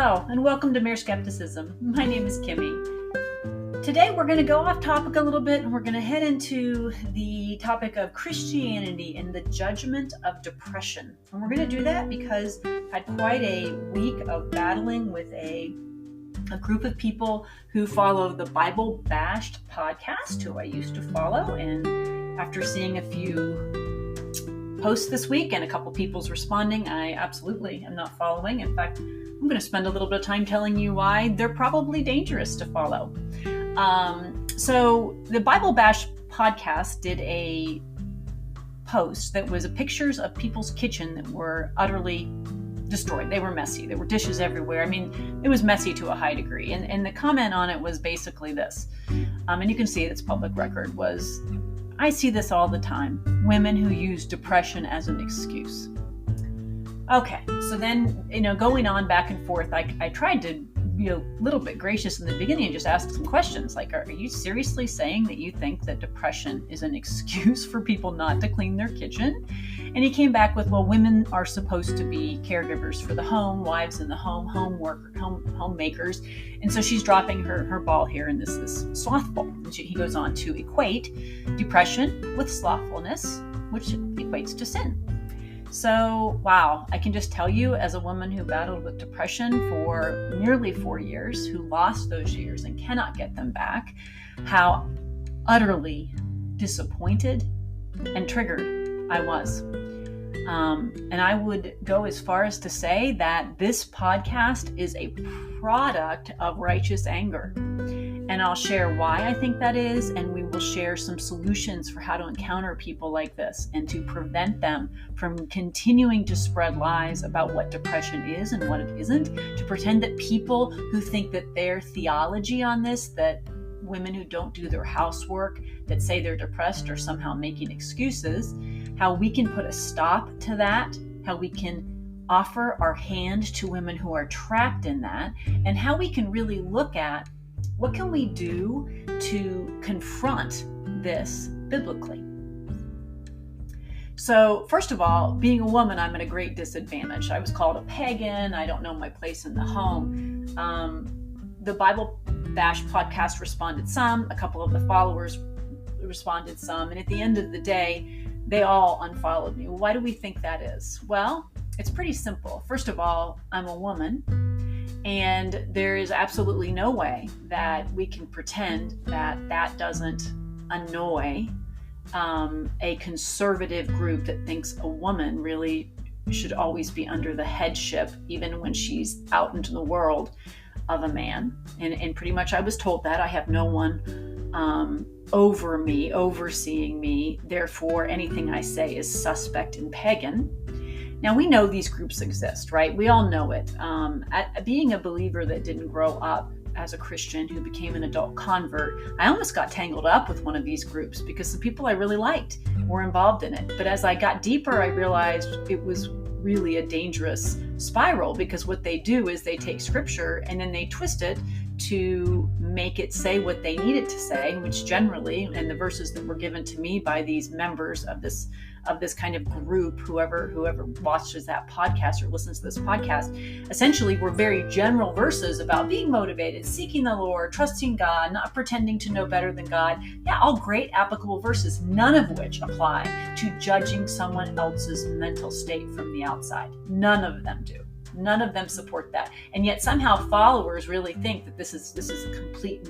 Hello, and welcome to Mere Skepticism. My name is Kimmy. Today we're going to go off topic a little bit, and we're going to head into the topic of Christianity and the judgment of depression. And we're going to do that because I had quite a week of battling with a group of people who follow the Bible Bashed podcast, who I used to follow. And after seeing a few posts this week and a couple people's responding, I absolutely am not following. In fact, I'm going to spend a little bit of time telling you why they're probably dangerous to follow. So the Bible Bash podcast did a post that was pictures of people's kitchen that were utterly destroyed. They were messy. There were dishes everywhere. I mean, it was messy to a high degree. And the comment on it was basically this. And you can see it's public record was, I see this all the time. Women who use depression as an excuse. Okay, so then, going on back and forth, I tried to be a little bit gracious in the beginning and just ask some questions like, are you seriously saying that you think that depression is an excuse for people not to clean their kitchen? And he came back with, well, women are supposed to be caregivers for the home, wives in the home, homemakers. And so she's dropping her ball here, and this is slothful. And he goes on to equate depression with slothfulness, which equates to sin. So, wow, I can just tell you, as a woman who battled with depression for nearly 4 years, who lost those years and cannot get them back, how utterly disappointed and triggered I was. And I would go as far as to say that this podcast is a product of righteous anger. And I'll share why I think that is, and we will share some solutions for how to encounter people like this and to prevent them from continuing to spread lies about what depression is and what it isn't, to pretend that people who think that their theology on this, that women who don't do their housework, that say they're depressed, are somehow making excuses, how we can put a stop to that, how we can offer our hand to women who are trapped in that, and how we can really look at what can we do to confront this biblically. So first of all, being a woman, I'm at a great disadvantage. I was called a pagan. I don't know my place in the home. The Bible Bash podcast responded some, a couple of the followers responded some, and at the end of the day, they all unfollowed me. Why do we think that is? Well, it's pretty simple. First of all, I'm a woman, and there is absolutely no way that we can pretend that that doesn't annoy a conservative group that thinks a woman really should always be under the headship, even when she's out into the world, of a man. And pretty much I was told that I have no one over me, overseeing me. Therefore, anything I say is suspect and pagan. Now, we know these groups exist, right? We all know it. Being a believer that didn't grow up as a Christian who became an adult convert, I almost got tangled up with one of these groups because the people I really liked were involved in it. But as I got deeper, I realized it was really a dangerous spiral, because what they do is they take scripture and then they twist it to make it say what they need it to say, which generally, and the verses that were given to me by these members of this kind of group, whoever watches that podcast or listens to this podcast, essentially were very general verses about being motivated, seeking the Lord, trusting God, not pretending to know better than God. Yeah, all great applicable verses, none of which apply to judging someone else's mental state from the outside. None of them do. None of them support that. And yet somehow followers really think that this is a complete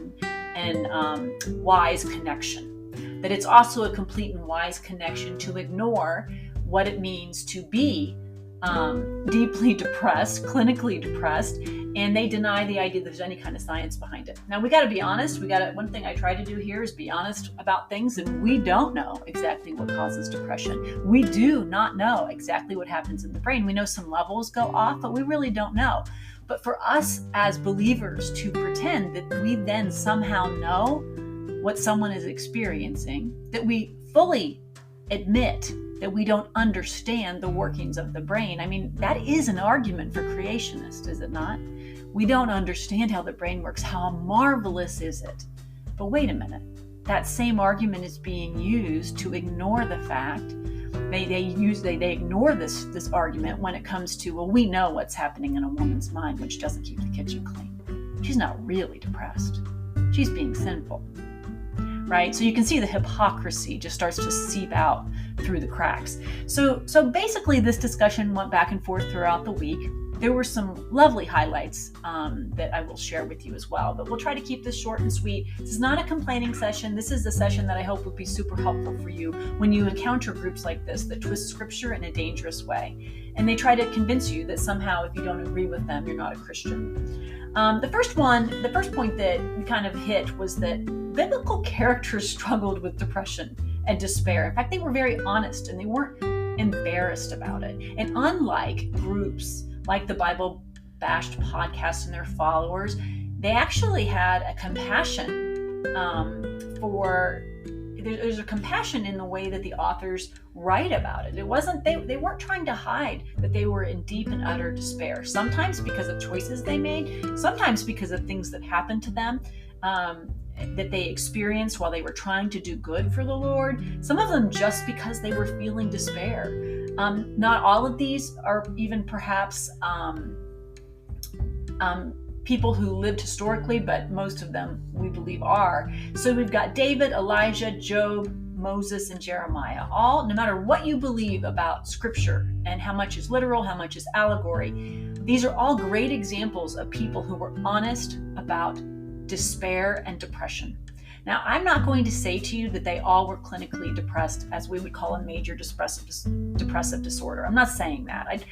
and wise connection. That it's also a complete and wise connection to ignore what it means to be deeply depressed, clinically depressed, and they deny the idea that there's any kind of science behind it. Now, we got to be honest. One thing I try to do here is be honest about things, and we don't know exactly what causes depression. We do not know exactly what happens in the brain. We know some levels go off, but we really don't know. But for us as believers to pretend that we then somehow know what someone is experiencing, that we fully admit that we don't understand the workings of the brain. I mean, that is an argument for creationists, is it not? We don't understand how the brain works. How marvelous is it? But wait a minute. That same argument is being used to ignore the fact They ignore this argument when it comes to, well, we know what's happening in a woman's mind when she doesn't keep the kitchen clean. She's not really depressed. She's being sinful, right? So you can see the hypocrisy just starts to seep out through the cracks. So basically this discussion went back and forth throughout the week. There were some lovely highlights that I will share with you as well, but we'll try to keep this short and sweet. This is not a complaining session. This is a session that I hope would be super helpful for you when you encounter groups like this that twist scripture in a dangerous way. And they try to convince you that somehow if you don't agree with them, you're not a Christian. The first point that we kind of hit was that biblical characters struggled with depression and despair. In fact, they were very honest and they weren't embarrassed about it. And unlike groups like the Bible Bashed podcast and their followers, they actually had a compassion there's a compassion in the way that the authors write about it. It wasn't, they weren't trying to hide that they were in deep and utter despair, sometimes because of choices they made, sometimes because of things that happened to them, that they experienced while they were trying to do good for the Lord, some of them just because they were feeling despair. Not all of these are even perhaps people who lived historically, but most of them we believe are. So we've got David, Elijah, Job, Moses, and Jeremiah. All, no matter what you believe about scripture and how much is literal, how much is allegory, these are all great examples of people who were honest about despair and depression. Now, I'm not going to say to you that they all were clinically depressed, as we would call a major depressive disorder. I'm not saying that.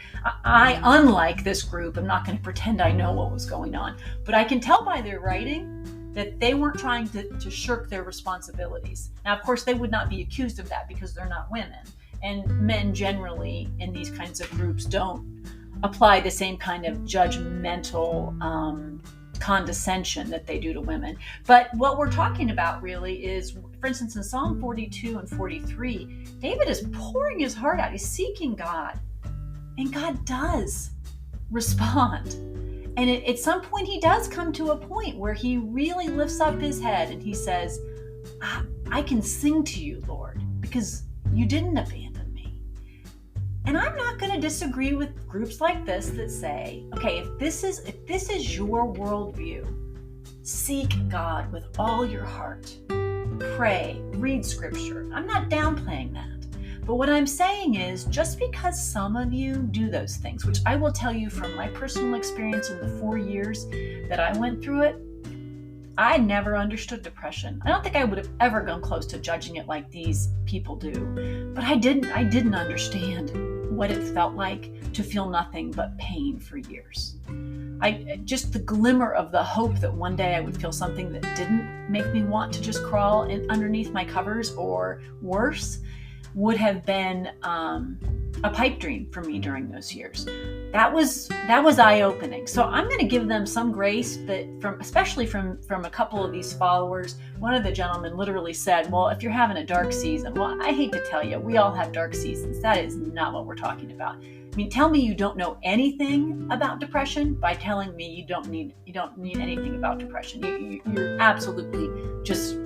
I, unlike this group, I'm not going to pretend I know what was going on. But I can tell by their writing that they weren't trying to shirk their responsibilities. Now, of course, they would not be accused of that because they're not women. And men generally in these kinds of groups don't apply the same kind of judgmental condescension that they do to women. But what we're talking about really is, for instance, in Psalm 42 and 43, David is pouring his heart out. He's seeking God, and God does respond. And at some point, he does come to a point where he really lifts up his head and he says, I can sing to you, Lord, because you didn't abandon me. And I'm not going to disagree with groups like this that say, okay, if this is your worldview, seek God with all your heart. Pray, read scripture. I'm not downplaying that. But what I'm saying is, just because some of you do those things, which I will tell you from my personal experience in the 4 years that I went through it, I never understood depression. I don't think I would have ever gone close to judging it like these people do. But I didn't understand what it felt like to feel nothing but pain for years. Just the glimmer of the hope that one day I would feel something that didn't make me want to just crawl underneath my covers, or worse, would have been a pipe dream for me during those years. That was eye-opening. So I'm going to give them some grace, that especially from a couple of these followers. One of the gentlemen literally said, well, if you're having a dark season, well, I hate to tell you, we all have dark seasons. That is not what we're talking about. I mean, tell me you don't know anything about depression by telling me you don't need anything about depression. You're absolutely just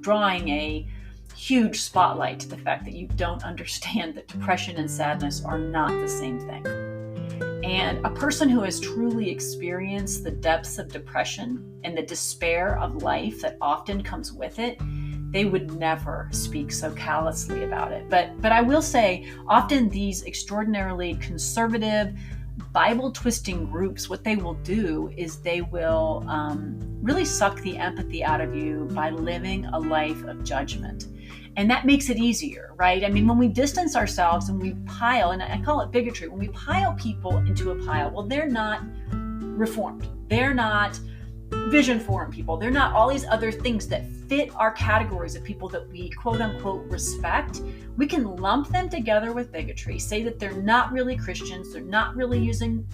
drawing a huge spotlight to the fact that you don't understand that depression and sadness are not the same thing. And a person who has truly experienced the depths of depression and the despair of life that often comes with it, they would never speak so callously about it. But I will say, often these extraordinarily conservative, Bible-twisting groups, what they will do is they will really suck the empathy out of you by living a life of judgment. And that makes it easier, right? I mean, when we distance ourselves and we pile, and I call it bigotry, when we pile people into a pile, well, they're not reformed. They're not vision forum people. They're not all these other things that fit our categories of people that we quote unquote respect. We can lump them together with bigotry, say that they're not really Christians, they're not really using,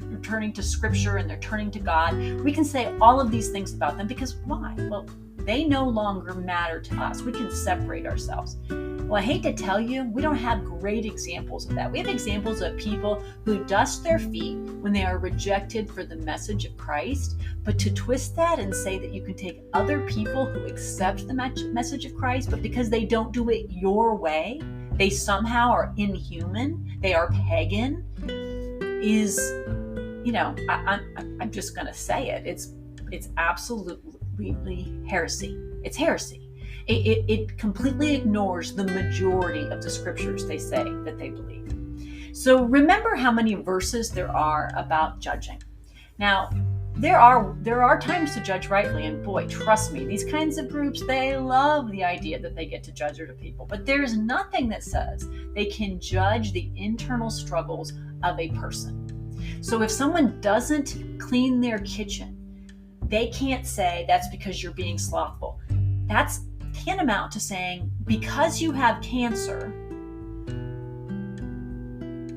returning to scripture, and they're turning to God. We can say all of these things about them because why? Well, they no longer matter to us. We can separate ourselves. Well, I hate to tell you, we don't have great examples of that. We have examples of people who dust their feet when they are rejected for the message of Christ. But to twist that and say that you can take other people who accept the message of Christ, but because they don't do it your way, they somehow are inhuman, they are pagan, is, I'm just going to say it. It's absolutely heresy. It's heresy. It completely ignores the majority of the scriptures they say that they believe. So remember how many verses there are about judging. Now, there are times to judge rightly, and boy, trust me, these kinds of groups, they love the idea that they get to judge other people. But there's nothing that says they can judge the internal struggles of a person. So if someone doesn't clean their kitchen, they can't say that's because you're being slothful. That's tantamount to saying because you have cancer,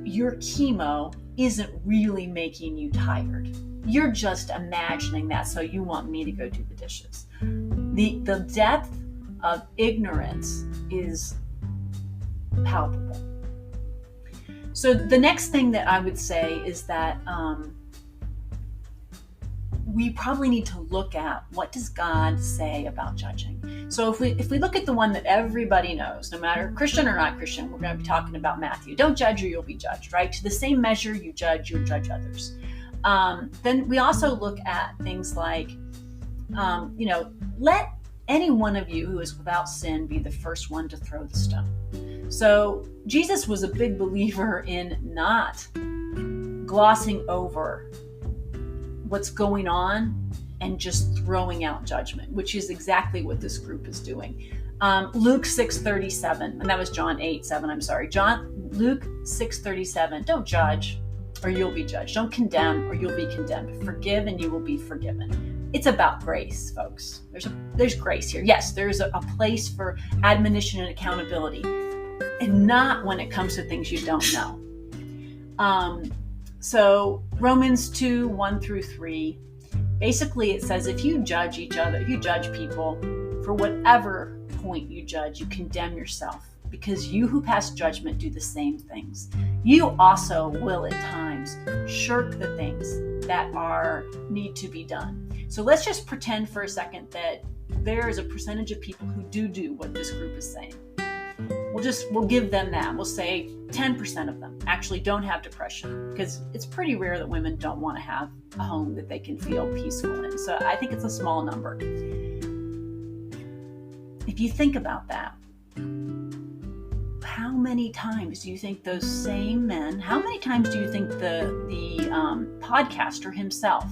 your chemo isn't really making you tired. You're just imagining that, so you want me to go do the dishes. The depth of ignorance is palpable. So the next thing that I would say is that we probably need to look at, what does God say about judging? So if we look at the one that everybody knows, no matter Christian or not Christian, we're going to be talking about Matthew. Don't judge or you'll be judged, right? To the same measure you judge, you'll judge others. Then we also look at things like, let any one of you who is without sin be the first one to throw the stone. So Jesus was a big believer in not glossing over what's going on and just throwing out judgment, which is exactly what this group is doing. Luke 6:37, and that was John 8:7. I'm sorry. Luke 6:37. Don't judge, or you'll be judged. Don't condemn, or you'll be condemned. Forgive, and you will be forgiven. It's about grace, folks. There's grace here. Yes, there's a place for admonition and accountability, and not when it comes to things you don't know. So Romans 2:1-3, basically it says if you judge each other, if you judge people, for whatever point you judge, you condemn yourself, because you who pass judgment do the same things. You also will at times shirk the things that need to be done. So let's just pretend for a second that there is a percentage of people who do what this group is saying. We'll give them that. We'll say 10% of them actually don't have depression, because it's pretty rare that women don't want to have a home that they can feel peaceful in. So I think it's a small number. If you think about that, how many times do you think those same men, how many times do you think the podcaster himself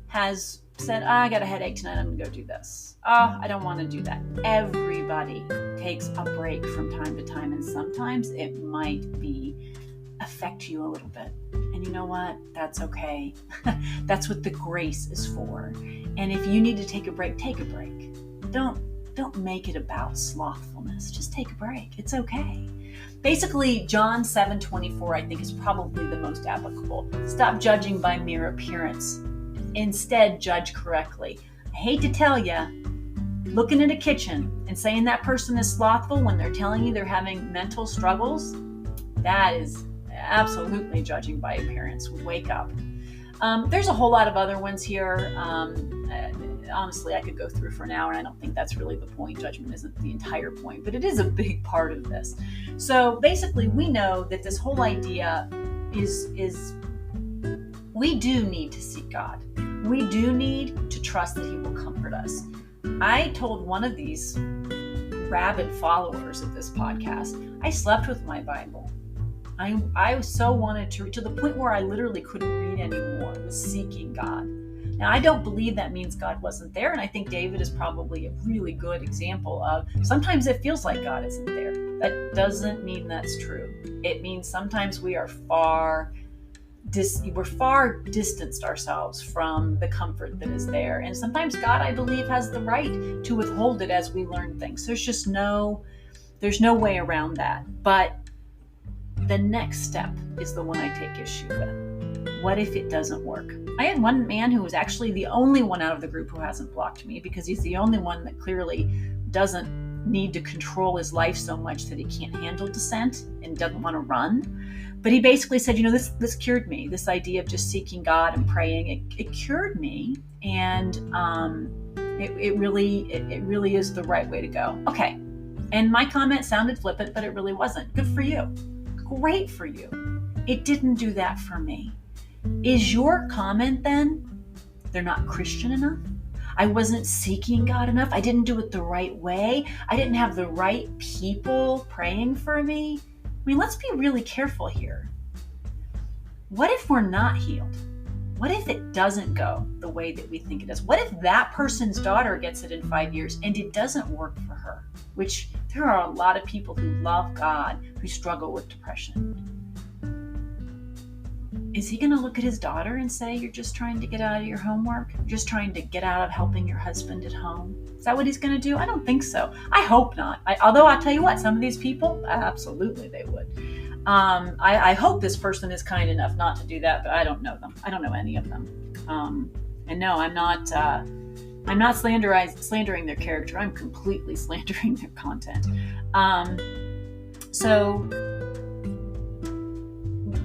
has said, I got a headache tonight, I'm going to go do this. I don't want to do that. Everybody takes a break from time to time, and sometimes it might affect you a little bit. And you know what? That's okay. That's what the grace is for. And if you need to take a break, take a break. Don't make it about slothfulness. Just take a break. It's okay. Basically, John 7:24, I think, is probably the most applicable. Stop judging by mere appearance. Instead, judge correctly. I hate to tell you, looking at a kitchen and saying that person is slothful when they're telling you they're having mental struggles, that is absolutely judging by appearance. Wake up. There's a whole lot of other ones here. Honestly, I could go through for an hour, and I don't think that's really the point. Judgment isn't the entire point, but it is a big part of this. So basically, we know that this whole idea is we do need to seek God. We do need to trust that He will comfort us. I told one of these rabid followers of this podcast, I slept with my Bible. I so wanted to the point where I literally couldn't read anymore, was seeking God. Now, I don't believe that means God wasn't there, and I think David is probably a really good example of sometimes it feels like God isn't there. That doesn't mean that's true. It means sometimes we are far distanced ourselves from the comfort that is there. And sometimes God, I believe, has the right to withhold it as we learn things. There's no way around that. But the next step is the one I take issue with. What if it doesn't work? I had one man who was actually the only one out of the group who hasn't blocked me, because he's the only one that clearly doesn't need to control his life so much that he can't handle dissent and doesn't want to run. But he basically said, this cured me. This idea of just seeking God and praying, it cured me, and it really is the right way to go. Okay, And my comment sounded flippant, but it really wasn't. Good for you. Great for you. It didn't do that for me. Is your comment then, they're not Christian enough? I wasn't seeking God enough. I didn't do it the right way. I didn't have the right people praying for me. I mean, let's be really careful here. What if we're not healed? What if it doesn't go the way that we think it does? What if that person's daughter gets it in 5 years and it doesn't work for her? Which there are a lot of people who love God who struggle with depression. Is he going to look at his daughter and say, you're just trying to get out of your homework? You're just trying to get out of helping your husband at home? Is that what he's going to do? I don't think so. I hope not. Although I'll tell you what, some of these people, absolutely they would. I hope this person is kind enough not to do that, but I don't know them. I don't know any of them. And no, I'm not slandering their character. I'm completely slandering their content. So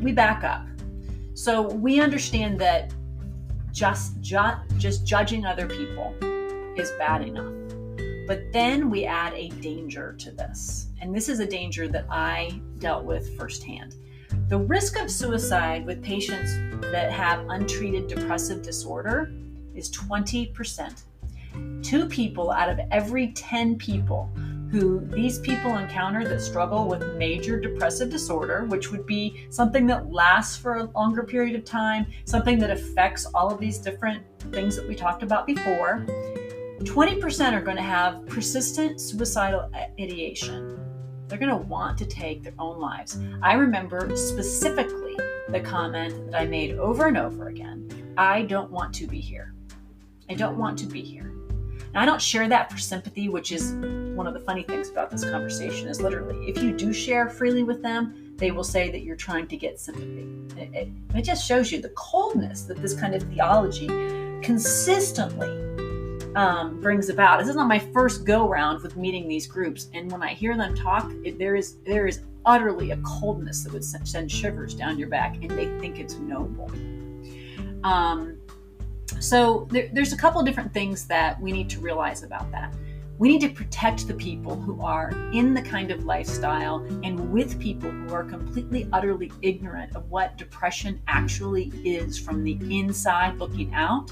we back up. So we understand that just judging other people is bad enough. But then we add a danger to this. And this is a danger that I dealt with firsthand. The risk of suicide with patients that have untreated depressive disorder is 20%. 2 people out of every 10 people who these people encounter that struggle with major depressive disorder, which would be something that lasts for a longer period of time, something that affects all of these different things that we talked about before, 20% are going to have persistent suicidal ideation. They're going to want to take their own lives. I remember specifically the comment that I made over and over again. I don't want to be here. I don't want to be here. Now, I don't share that for sympathy, which is one of the funny things about this conversation is literally, if you do share freely with them, they will say that you're trying to get sympathy. It just shows you the coldness that this kind of theology consistently brings about. This is not my first go round with meeting these groups, and when I hear them talk, there is utterly a coldness that would send shivers down your back, and they think it's noble. So there's a couple of different things that we need to realize about that. We need to protect the people who are in the kind of lifestyle and with people who are completely, utterly ignorant of what depression actually is from the inside looking out,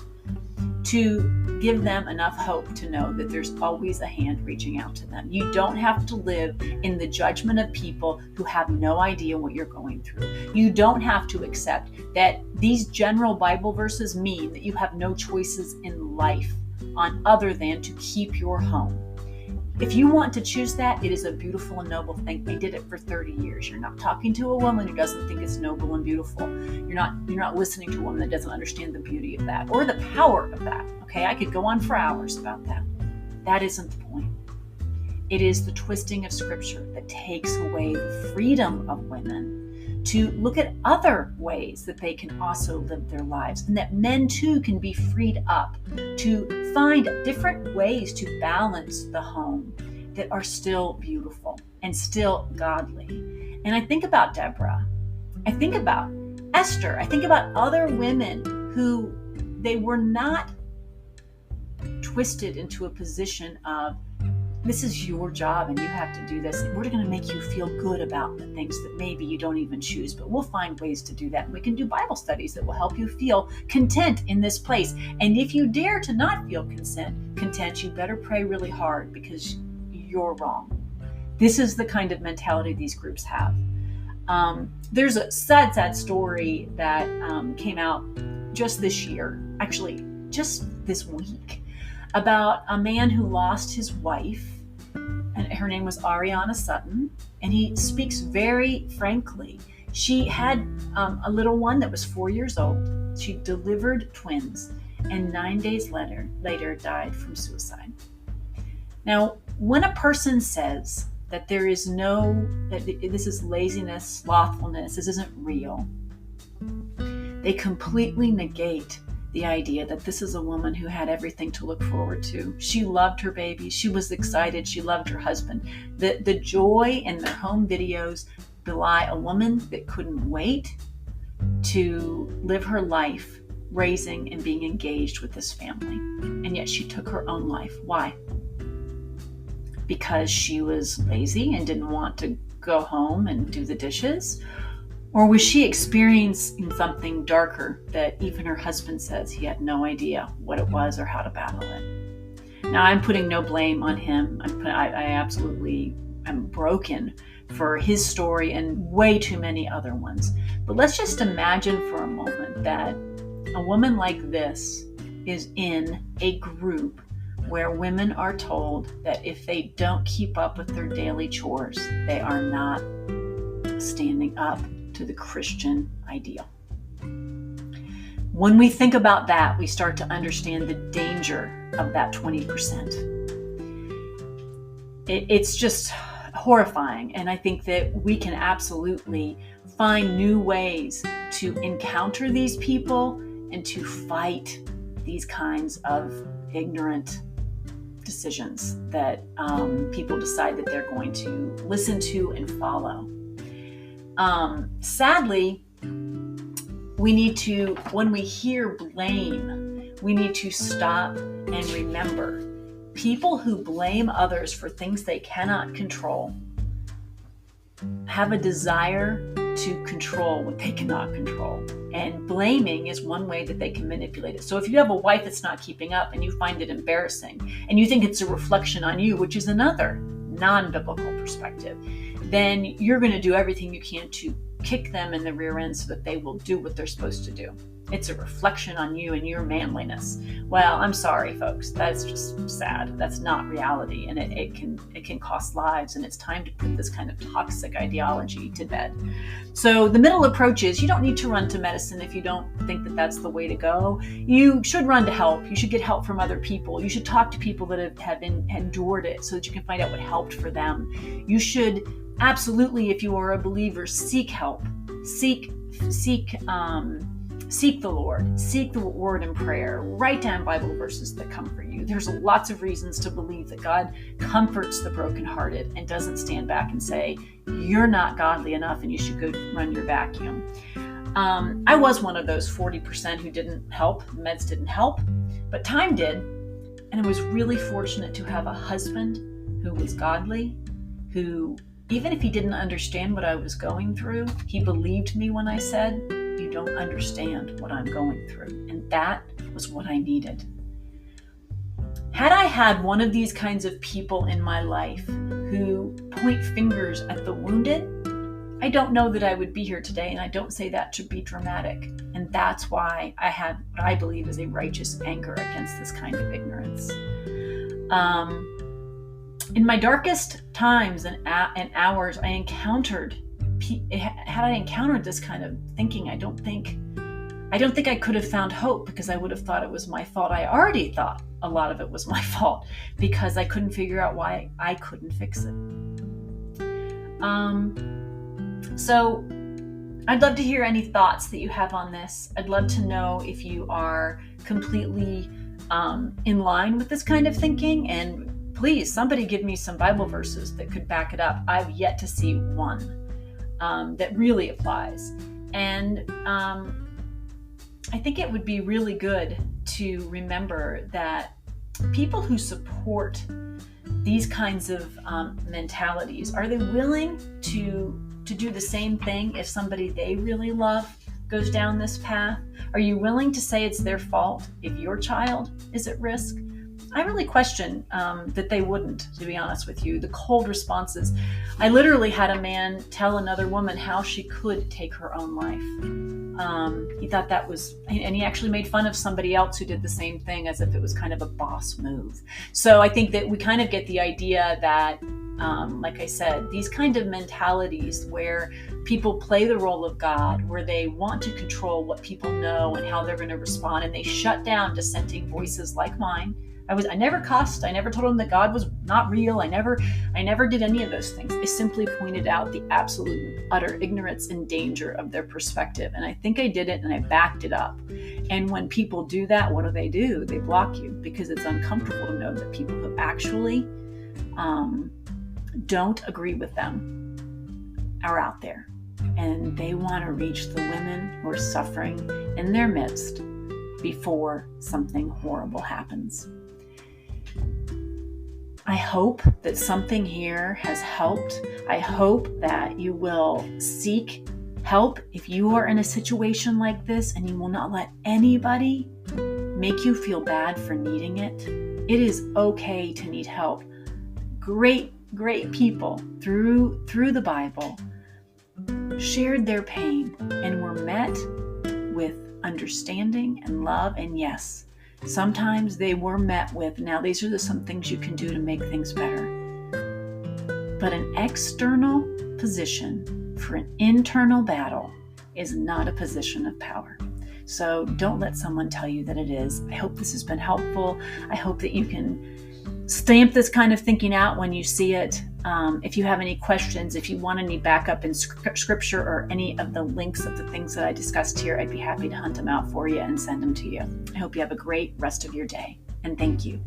to give them enough hope to know that there's always a hand reaching out to them. You don't have to live in the judgment of people who have no idea what you're going through. You don't have to accept that these general Bible verses mean that you have no choices in life on other than to keep your home. If you want to choose that, it is a beautiful and noble thing. They did it for 30 years. You're not talking to a woman who doesn't think it's noble and beautiful. You're not listening to a woman that doesn't understand the beauty of that or the power of that. Okay, I could go on for hours about that. That isn't the point. It is the twisting of Scripture that takes away the freedom of women to look at other ways that they can also live their lives, and that men too can be freed up to find different ways to balance the home that are still beautiful and still godly. And I think about Deborah. I think about Esther. I think about other women who they were not twisted into a position of, this is your job and you have to do this. We're going to make you feel good about the things that maybe you don't even choose, but we'll find ways to do that. And we can do Bible studies that will help you feel content in this place. And if you dare to not feel content, you better pray really hard because you're wrong. This is the kind of mentality these groups have. There's a sad story that came out just this year, actually just this week, about a man who lost his wife, and her name was Ariana Sutton, and he speaks very frankly. She had a little one that was 4 years old. She delivered twins, and 9 days later died from suicide. Now, when a person says that that this is laziness, slothfulness, this isn't real, they completely negate the idea that this is a woman who had everything to look forward to. She loved her baby. She was excited. She loved her husband. The joy in their home videos belie a woman that couldn't wait to live her life raising and being engaged with this family. And yet she took her own life. Why? because she was lazy and didn't want to go home and do the dishes? Or was she experiencing something darker that even her husband says he had no idea what it was or how to battle it? Now, I'm putting no blame on him. I absolutely am broken for his story and way too many other ones. But let's just imagine for a moment that a woman like this is in a group where women are told that if they don't keep up with their daily chores, they are not standing up to the Christian ideal. When we think about that, we start to understand the danger of that 20%. It's just horrifying, and I think that we can absolutely find new ways to encounter these people and to fight these kinds of ignorant decisions that people decide that they're going to listen to and follow. Sadly, we need to, when we hear blame, we need to stop and remember people who blame others for things they cannot control have a desire to control what they cannot control. And blaming is one way that they can manipulate it. So if you have a wife that's not keeping up and you find it embarrassing and you think it's a reflection on you, which is another non-biblical perspective, then you're going to do everything you can to kick them in the rear end so that they will do what they're supposed to do. It's a reflection on you and your manliness. Well, I'm sorry, folks. That's just sad. That's not reality, and it can cost lives. And it's time to put this kind of toxic ideology to bed. So the middle approach is you don't need to run to medicine if you don't think that that's the way to go. You should run to help. You should get help from other people. You should talk to people that have endured it so that you can find out what helped for them. You should absolutely, if you are a believer, seek help. Seek the Lord. Seek the word in prayer. Write down Bible verses that comfort you. There's lots of reasons to believe that God comforts the brokenhearted and doesn't stand back and say, you're not godly enough and you should go run your vacuum. I was one of those 40% who didn't help. Meds didn't help, but time did. And I was really fortunate to have a husband who was godly, who, even if he didn't understand what I was going through, he believed me when I said, you don't understand what I'm going through. And that was what I needed. Had I had one of these kinds of people in my life who point fingers at the wounded, I don't know that I would be here today, and I don't say that to be dramatic. And that's why I had what I believe is a righteous anger against this kind of ignorance. In my darkest times and hours, had I encountered this kind of thinking, I don't think I could have found hope, because I would have thought it was my fault. I already thought a lot of it was my fault because I couldn't figure out why I couldn't fix it. So I'd love to hear any thoughts that you have on this. I'd love to know if you are completely in line with this kind of thinking, and please, somebody give me some Bible verses that could back it up. I've yet to see one that really applies. And I think it would be really good to remember that people who support these kinds of mentalities, are they willing to do the same thing if somebody they really love goes down this path? Are you willing to say it's their fault if your child is at risk? I really question that they wouldn't, to be honest with you. The cold responses. I literally had a man tell another woman how she could take her own life. He thought that was, and he actually made fun of somebody else who did the same thing as if it was kind of a boss move. So I think that we kind of get the idea that, like I said, these kind of mentalities where people play the role of God, where they want to control what people know and how they're going to respond, and they shut down dissenting voices like mine. I never cussed. I never told them that God was not real. I never did any of those things. I simply pointed out the absolute utter ignorance and danger of their perspective. And I think I did it, and I backed it up. And when people do that, what do? They block you, because it's uncomfortable to know that people who actually don't agree with them are out there. And they want to reach the women who are suffering in their midst before something horrible happens. I hope that something here has helped. I hope that you will seek help if you are in a situation like this, and you will not let anybody make you feel bad for needing it. It is okay to need help. Great people through the Bible shared their pain and were met with understanding and love. And yes, sometimes they were met with, now these are some things you can do to make things better. But an external position for an internal battle is not a position of power. So don't let someone tell you that it is. I hope this has been helpful. I hope that you can stamp this kind of thinking out when you see it. If you have any questions, if you want any backup in scripture or any of the links of the things that I discussed here, I'd be happy to hunt them out for you and send them to you. I hope you have a great rest of your day, and thank you.